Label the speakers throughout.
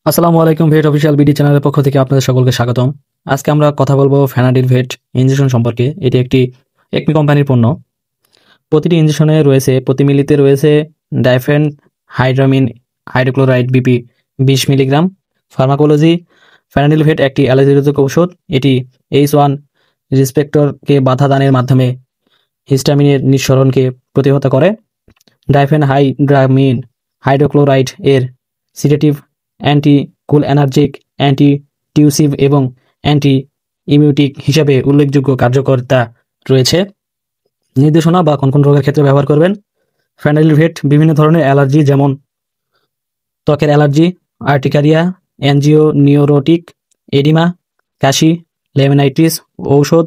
Speaker 1: আসসালামু আলাইকুম। ভেট official BD চ্যানেলের পক্ষ থেকে আপনাদের সকলকে স্বাগতম। আজকে আমরা কথা বলবো ফ্যানাডিল ভেট ইনজেকশন সম্পর্কে। এটি একটি একমি কোম্পানির পণ্য। প্রতিটি ইনজেকশনে রয়েছে, প্রতি মিলিতে রয়েছে ডাইফেন হাইড্রামিন হাইড্রোক্লোরাইড বিপি 20 মিলিগ্রাম। ফার্মাকোলজি: ফ্যানাডিল ভেট একটি অ্যালার্জিরোধক ঔষধ। এটি H1 রিসেপ্টরকে বাধা দানের মাধ্যমে হিস্টামিনের নিঃসরণকে প্রতিহত করে। ডাইফেন হাইড্রামিন হাইড্রোক্লোরাইড এর সিডেটিভ, অ্যান্টি কোলএনার্জিক, অ্যান্টি টিউসিভ এবং অ্যান্টি ইমিউটিক হিসাবে উল্লেখযোগ্য কার্যকারিতা রয়েছে। নির্দেশনা বা কোন কোন রোগের ক্ষেত্রে ব্যবহার করবেন। ফ্যানাডিল ভেট বিভিন্ন ধরনের অ্যালার্জি, যেমন ত্বকের অ্যালার্জি, আর্টিকারিয়া, অ্যাঞ্জিওনিউরোটিক এডিমা, কাশি, লেমিনাইটিস, ঔষধ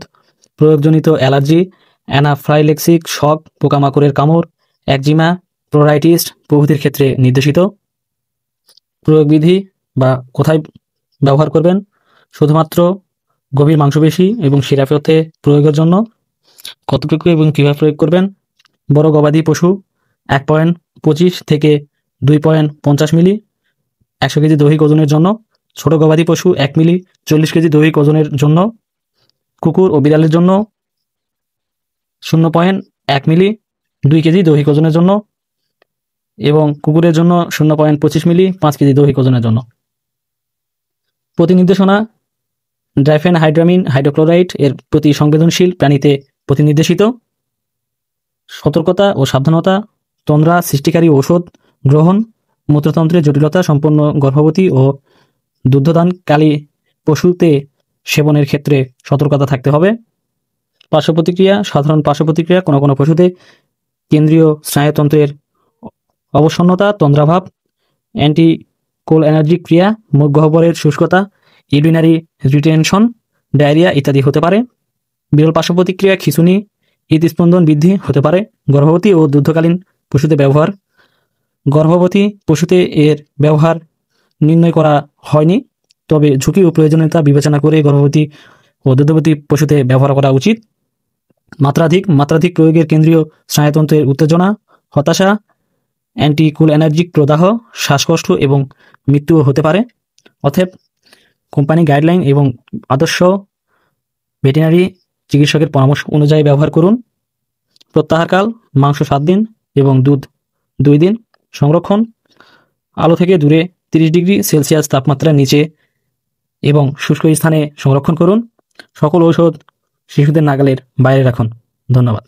Speaker 1: প্রয়োগজনিত অ্যালার্জি, অ্যানাফ্লাইলেক্সিক শক, পোকামাকড়ের কামড়, একজিমা, প্রোরাইটিস প্রভৃতির ক্ষেত্রে নির্দেশিত। প্রয়োগবিধি বা কোথায় ব্যবহার করবেন: শুধুমাত্র গভীর মাংসপেশি এবং শিরাপথে প্রয়োগের জন্য। কতটুকু এবং কীভাবে প্রয়োগ করবেন: বড় গবাদি পশু 1.25 থেকে 2.50 মিলি 100 কেজি দৈহিক ওজনের জন্য। ছোট গবাদি পশু 1 মিলি 40 কেজি দৈহিক ওজনের জন্য। কুকুর ও বিড়ালের জন্য 0.1 মিলি 2 কেজি দৈহিক ওজনের জন্য, এবং কুকুরের জন্য 0.25 মিলি 5 কেজি দৈহিক ওজনের জন্য। প্রতি নির্দেশনা: ডাইফেন হাইড্রামিন হাইড্রোক্লোরাইড এর প্রতি সংবেদনশীল প্রাণীতে প্রতিনির্দেশিত। সতর্কতা ও সাবধানতা: তন্দ্রা সৃষ্টিকারী ঔষধ গ্রহণ, মূত্রতন্ত্রের জটিলতা সম্পন্ন গর্ভবতী ও দুগ্ধদানকারী পশুতে সেবনের ক্ষেত্রে সতর্কতা থাকতে হবে। পার্শ্ব প্রতিক্রিয়া: সাধারণ পার্শ্ব প্রতিক্রিয়া: কোনো কোনো পশুতে কেন্দ্রীয় স্নায়ুতন্ত্রের অবসন্নতা, তন্দ্রাভাব, অ্যান্টিকোলএনার্জিক ক্রিয়া, মুখ গহ্বরের শুষ্কতা, ইউরিনারি রিটেনশন, ডায়রিয়া ইত্যাদি হতে পারে। বিরল পার্শ্ব প্রতিক্রিয়া: খিঁচুনি, হৃদস্পন্দন বৃদ্ধি হতে পারে। গর্ভবতী ও দুগ্ধকালীন পশুতে ব্যবহার: গর্ভবতী পশুতে এর ব্যবহার নির্ণয় করা হয়নি, তবে ঝুঁকি ও প্রয়োজনীয়তা বিবেচনা করে গর্ভবতী ও দুগ্ধবতী পশুতে ব্যবহার করা উচিত। মাত্রাধিক প্রয়োগের কেন্দ্রীয় স্নায়ুতন্ত্রের উত্তেজনা, হতাশা, অ্যান্টিকোলএনার্জিক প্রদাহ, শ্বাসকষ্ট এবং মৃত্যুও হতে পারে। অতএব কোম্পানি গাইডলাইন এবং আদর্শ ভেটেরিনারি চিকিৎসকের পরামর্শ অনুযায়ী ব্যবহার করুন। প্রত্যাহারকাল: মাংস 7 দিন এবং দুধ 2 দিন। সংরক্ষণ: আলো থেকে দূরে 30 ডিগ্রি সেলসিয়াস তাপমাত্রার নিচে এবং শুষ্ক স্থানে সংরক্ষণ করুন। সকল ঔষধ শিশুদের নাগালের বাইরে রাখুন। ধন্যবাদ।